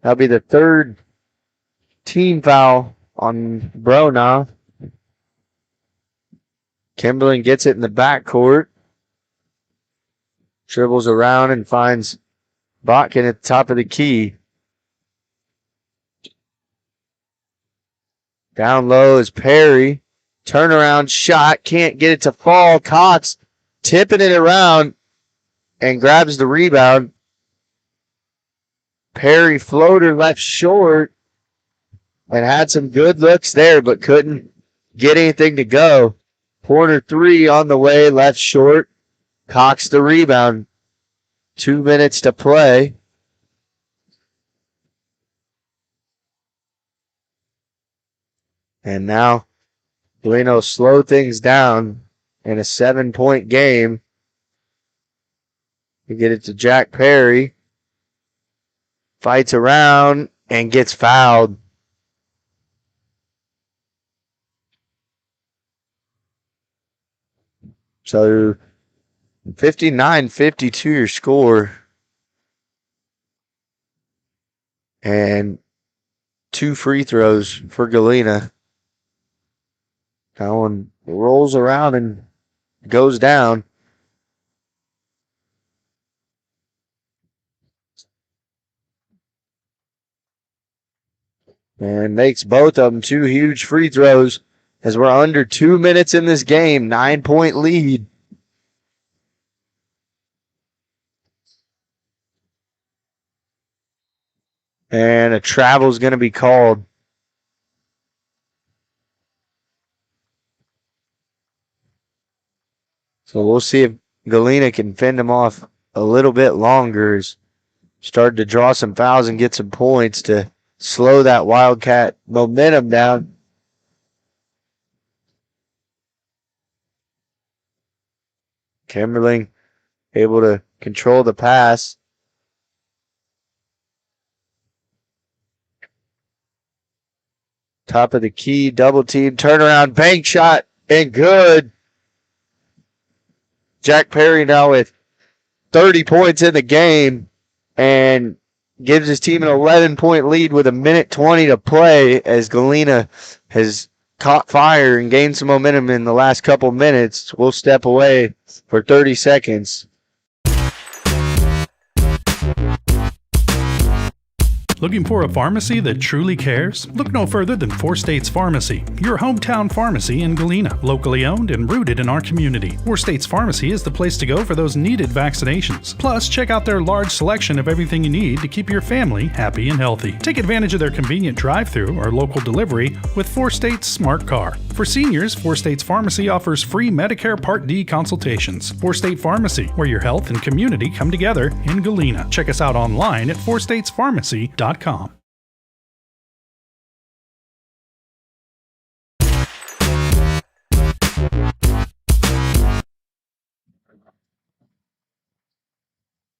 that'll be the third team foul on Brona. Kimberlin gets it in the backcourt. Dribbles around and finds Botkin at the top of the key. Down low is Perry. Turnaround shot. Can't get it to fall. Cox tipping it around and grabs the rebound. Perry floater left short and had some good looks there, but couldn't get anything to go. Corner three on the way, left short. Cox the rebound. 2 minutes to play. And now Galena slow things down in a 7-point game. You get it to Jack Perry. Fights around and gets fouled. So 59-52 your score. And 2 free throws for Galena. That one rolls around and goes down. And makes both of them 2 huge free throws as we're under 2 minutes in this game. 9-point lead. And a travel is going to be called. So we'll see if Galena can fend him off a little bit longer. He's started to draw some fouls and get some points to slow that Wildcat momentum down. Kimberling able to control the pass. Top of the key, double team, turnaround, bank shot, and good. Jack Perry now with 30 points in the game and gives his team an 11-point lead with 1:20 to play as Galena has caught fire and gained some momentum in the last couple minutes. We'll step away for 30 seconds. Looking for a pharmacy that truly cares? Look no further than 4 States Pharmacy, your hometown pharmacy in Galena, locally owned and rooted in our community. 4 States Pharmacy is the place to go for those needed vaccinations. Plus, check out their large selection of everything you need to keep your family happy and healthy. Take advantage of their convenient drive-thru or local delivery with 4 States Smart Car. For seniors, 4 States Pharmacy offers free Medicare Part D consultations. 4 State Pharmacy, where your health and community come together in Galena. Check us out online at 4statespharmacy.com.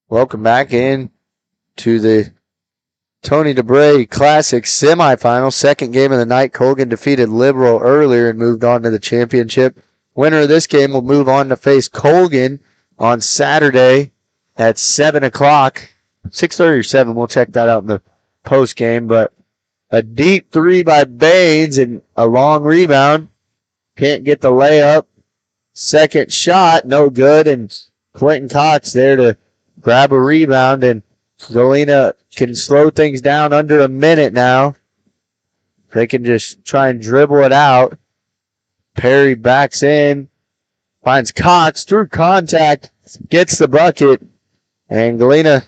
Welcome back in to the Tony Dubray Classic semifinal. Second game of the night. Colgan defeated Liberal earlier and moved on to the championship. Winner of this game will move on to face Colgan on Saturday at 7 o'clock. 6:30 or 7. We'll check that out in the post game. But a deep three by Baines and a long rebound. Can't get the layup. Second shot, no good. And Quentin Cox there to grab a rebound, and Galena can slow things down under a minute now. They can just try and dribble it out. Perry backs in, finds Cox through contact, gets the bucket, and Galena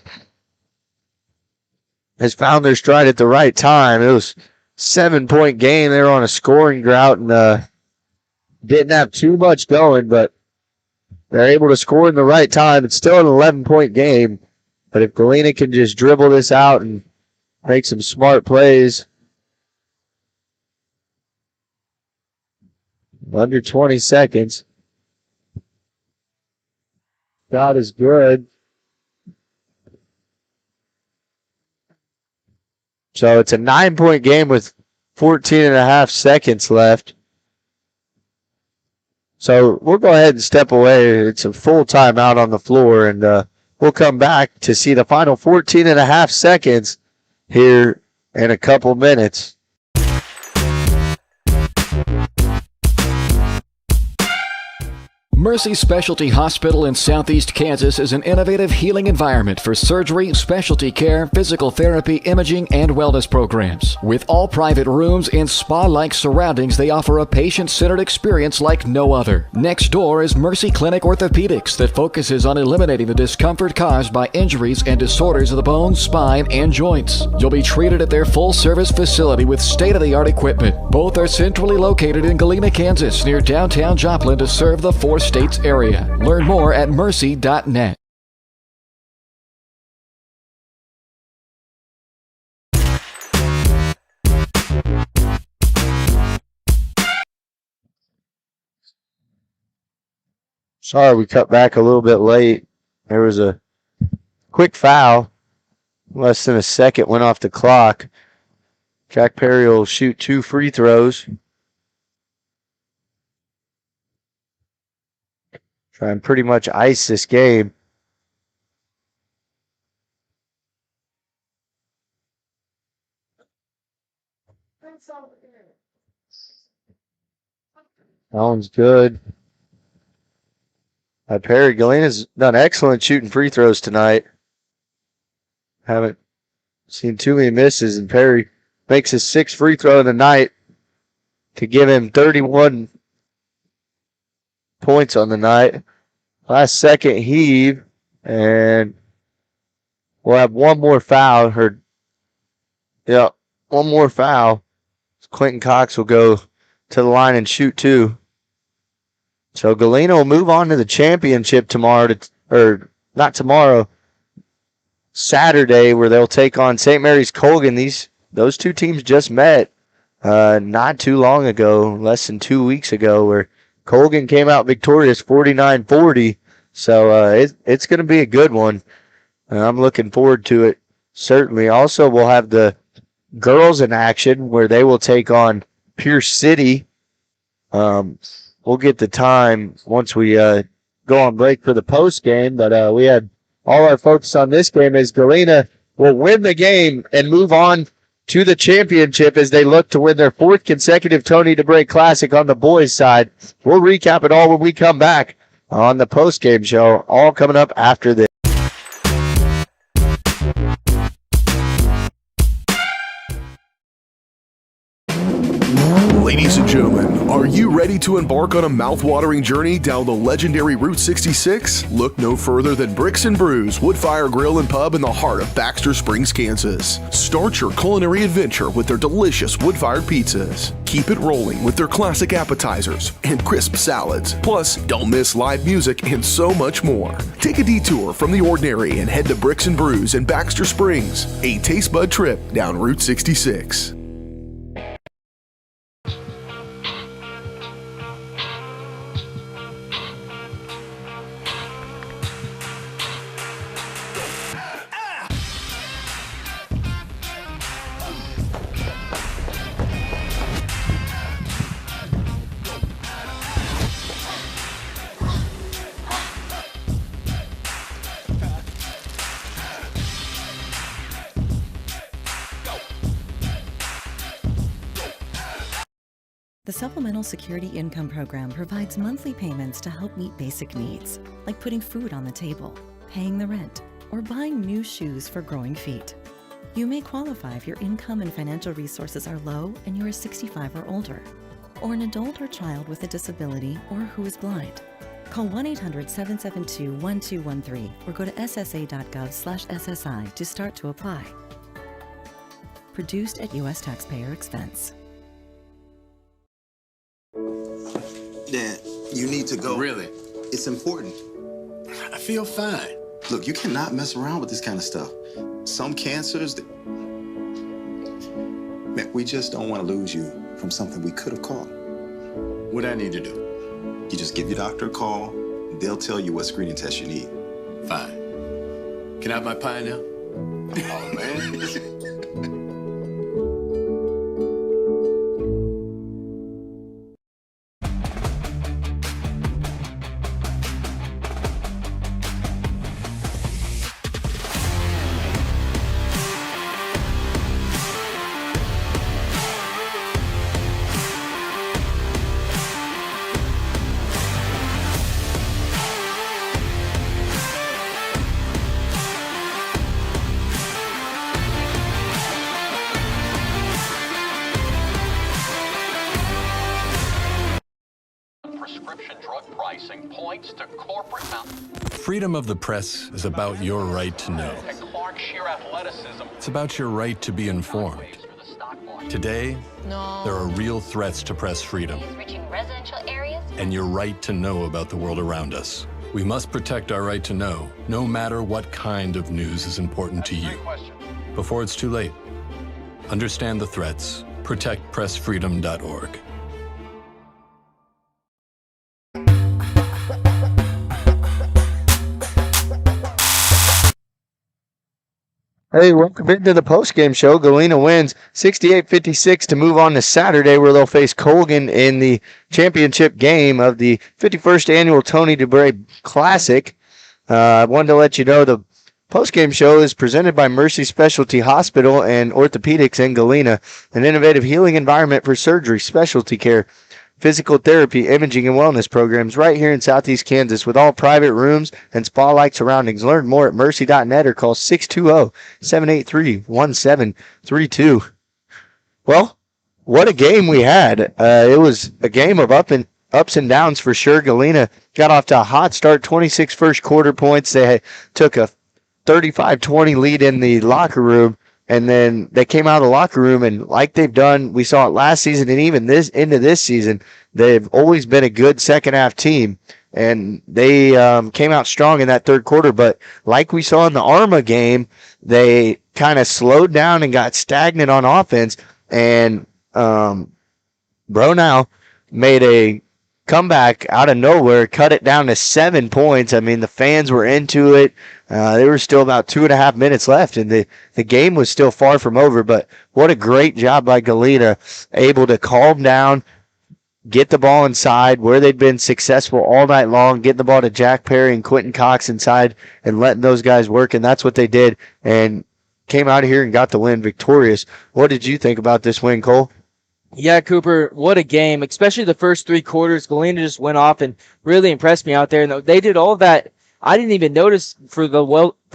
has found their stride at the right time. It was a 7-point game. They were on a scoring drought and didn't have too much going, but they're able to score in the right time. It's still an 11-point game, but if Galena can just dribble this out and make some smart plays, under 20 seconds. Shot is good. So it's a 9-point game with 14 and a half seconds left. So we'll go ahead and step away. It's a full timeout on the floor, and we'll come back to see the final 14 and a half seconds here in a couple minutes. Mercy Specialty Hospital in Southeast Kansas is an innovative healing environment for surgery, specialty care, physical therapy, imaging, and wellness programs. With all private rooms and spa-like surroundings, they offer a patient-centered experience like no other. Next door is Mercy Clinic Orthopedics that focuses on eliminating the discomfort caused by injuries and disorders of the bones, spine, and joints. You'll be treated at their full-service facility with state-of-the-art equipment. Both are centrally located in Galena, Kansas, near downtown Joplin to serve the 4 states area. Learn more at mercy.net. Sorry, we cut back a little bit late. There was a quick foul. Less than a second went off the clock. Jack Perry will shoot 2 free throws. Try and pretty much ice this game. That one's good. Perry, Galena's done excellent shooting free throws tonight. Haven't seen too many misses, and Perry makes his 6th free throw of the night to give him 31 points on the night. Last second heave, and we'll have one more foul. One more foul. Quentin Cox will go to the line and shoot 2. So Galena will move on to the championship tomorrow, not tomorrow, Saturday, where they'll take on St. Mary's Colgan. Those 2 teams just met not too long ago, less than 2 weeks ago, where Colgan came out victorious 49-40. So it's going to be a good one. I'm looking forward to it, certainly. Also, we'll have the girls in action where they will take on Pierce City. We'll get the time once we go on break for the post game, but we had all our focus on this game as Galena will win the game and move on to the championship as they look to win their 4th consecutive Tony Dubray Classic on the boys' side. We'll recap it all when we come back on the post game show, all coming up after this. Ladies and gentlemen, are you ready to embark on a mouth-watering journey down the legendary Route 66? Look no further than Bricks and Brews Woodfire Grill and Pub in the heart of Baxter Springs, Kansas. Start your culinary adventure with their delicious wood-fired pizzas. Keep it rolling with their classic appetizers and crisp salads. Plus, don't miss live music and so much more. Take a detour from the ordinary and head to Bricks and Brews in Baxter Springs, a taste bud trip down Route 66. The Supplemental Security Income Program provides monthly payments to help meet basic needs, like putting food on the table, paying the rent, or buying new shoes for growing feet. You may qualify if your income and financial resources are low and you are 65 or older, or an adult or child with a disability or who is blind. Call 1-800-772-1213 or go to ssa.gov/SSI to start to apply. Produced at U.S. taxpayer expense. Dad, you need to go. Really? It's important. I feel fine. Look, you cannot mess around with this kind of stuff. Some cancers, man, we just don't want to lose you from something we could have caught. What I need to do? You just give your doctor a call. They'll tell you what screening test you need. Fine. Can I have my pie now? Oh, man. pricing points to corporate Freedom of the press is about your right to know. and Clark sheer athleticism. It's about your right to be informed. Today, there are real threats to press freedom Reaching residential areas? and your right to know about the world around us. We must protect our right to know, no matter what kind of news is important to you. Before it's too late, understand the threats. ProtectPressFreedom.org. Hey, welcome into the postgame show. Galena wins 68-56 to move on to Saturday, where they'll face Colgan in the championship game of the 51st annual Tony Dubray Classic. I wanted to let you know the postgame show is presented by Mercy Specialty Hospital and Orthopedics in Galena, an innovative healing environment for surgery, specialty care, physical therapy, imaging, and wellness programs right here in Southeast Kansas with all private rooms and spa-like surroundings. Learn more at mercy.net or call 620-783-1732. Well, what a game we had. It was a game of ups and downs for sure. Galena got off to a hot start, 26 first quarter points. They took a 35-20 lead in the locker room. And then they came out of the locker room, and like they've done, we saw it last season and even into this season, they've always been a good second-half team. And they came out strong in that third quarter. But like we saw in the Arma game, they kind of slowed down and got stagnant on offense. And Bronow made a comeback out of nowhere, cut it down to 7 points. I mean, the fans were into it. There were still about 2.5 minutes left, and the game was still far from over. But what a great job by Galena, able to calm down, get the ball inside where they'd been successful all night long, getting the ball to Jack Perry and Quentin Cox inside and letting those guys work, and that's what they did, and came out of here and got the win victorious. What did you think about this win, Cole? Yeah, Cooper, what a game, especially the first three quarters. Galena just went off and really impressed me out there. And they did all that. I didn't even notice for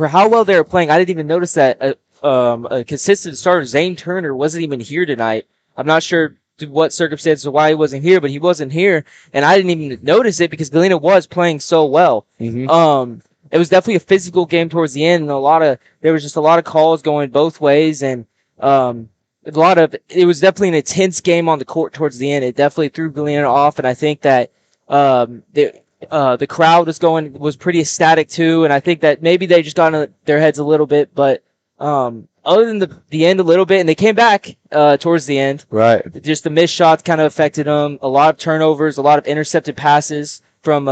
how well they were playing. I didn't even notice that a consistent starter, Zane Turner, wasn't even here tonight. I'm not sure what circumstances or why he wasn't here, but he wasn't here, and I didn't even notice it because Galena was playing so well. Mm-hmm. It was definitely a physical game towards the end, and there was just a lot of calls going both ways, and it was definitely an intense game on the court towards the end. It definitely threw Galena off, and I think that the crowd was pretty ecstatic too, and I think that maybe they just got in their heads a little bit, but other than the end a little bit, and they came back towards the end. Right. Just the missed shots kind of affected them. A lot of turnovers, a lot of intercepted passes from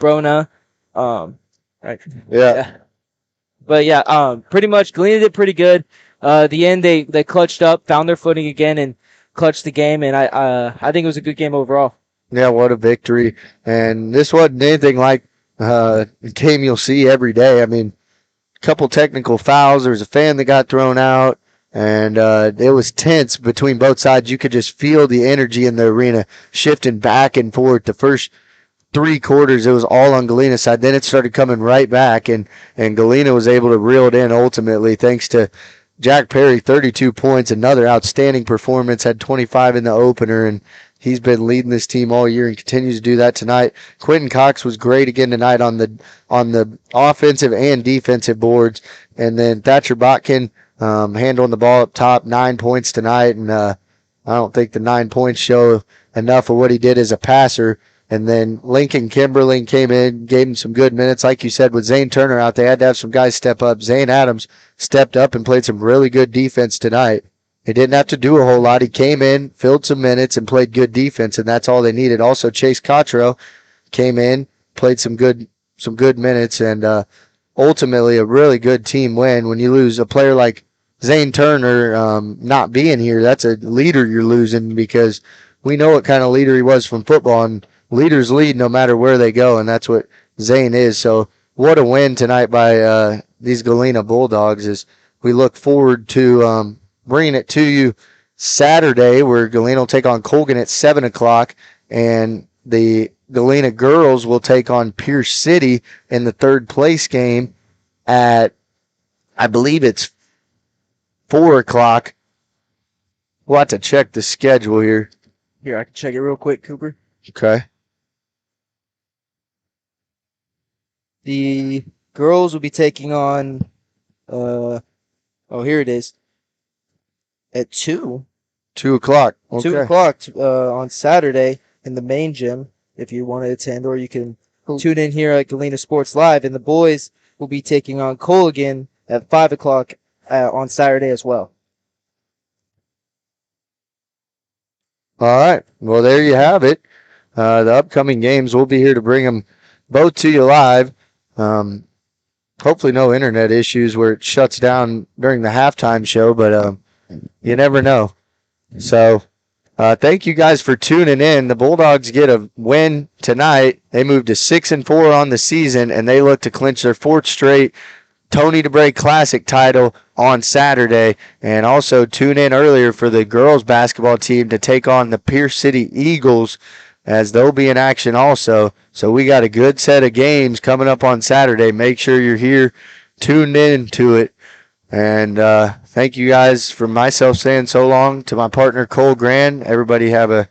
Brona. Right. Yeah. But yeah, pretty much Galena did pretty good. The end they clutched up, found their footing again, and clutched the game. And I think it was a good game overall. Yeah, what a victory! And this wasn't anything like a game you'll see every day. I mean, a couple technical fouls. There was a fan that got thrown out, and it was tense between both sides. You could just feel the energy in the arena shifting back and forth. The first three quarters, it was all on Galena's side. Then it started coming right back, and Galena was able to reel it in ultimately thanks to Jack Perry, 32 points, another outstanding performance, had 25 in the opener, and he's been leading this team all year and continues to do that tonight. Quentin Cox was great again tonight on the offensive and defensive boards. And then Thatcher Botkin handling the ball up top, 9 points tonight. And I don't think the 9 points show enough of what he did as a passer. And then Lincoln Kimberling came in, gave him some good minutes. Like you said, with Zane Turner out, they had to have some guys step up. Zane Adams stepped up and played some really good defense tonight. He didn't have to do a whole lot. He came in, filled some minutes, and played good defense, and that's all they needed. Also, Chase Cottrell came in, played some good minutes, and ultimately a really good team win. When you lose a player like Zane Turner not being here, that's a leader you're losing, because we know what kind of leader he was from football, and leaders lead no matter where they go, and that's what Zane is. So what a win tonight by these Galena Bulldogs. As we look forward to bringing it to you Saturday, where Galena will take on Colgan at 7 o'clock, and the Galena girls will take on Pierce City in the third place game at, I believe it's 4 o'clock. We'll have to check the schedule here. Here, I can check it real quick, Cooper. Okay. The girls will be taking on, here it is, at 2. 2 o'clock. Okay. 2 o'clock on Saturday in the main gym if you want to attend, or you can tune in here at Galena Sports Live. And the boys will be taking on Colligan at 5 o'clock on Saturday as well. All right. Well, there you have it. The upcoming games, we'll be here to bring them both to you live. Hopefully no internet issues where it shuts down during the halftime show, but you never know. So thank you guys for tuning in. The Bulldogs get a win tonight. They moved to 6-4 on the season, and they look to clinch their 4th straight Tony Dubray Classic title on Saturday. And also tune in earlier for the girls basketball team to take on the Pierce City Eagles, as they'll be in action also. So we got a good set of games coming up on Saturday. Make sure you're here, tuned in to it. And thank you guys, from myself saying so long to my partner Cole Grand. Everybody have a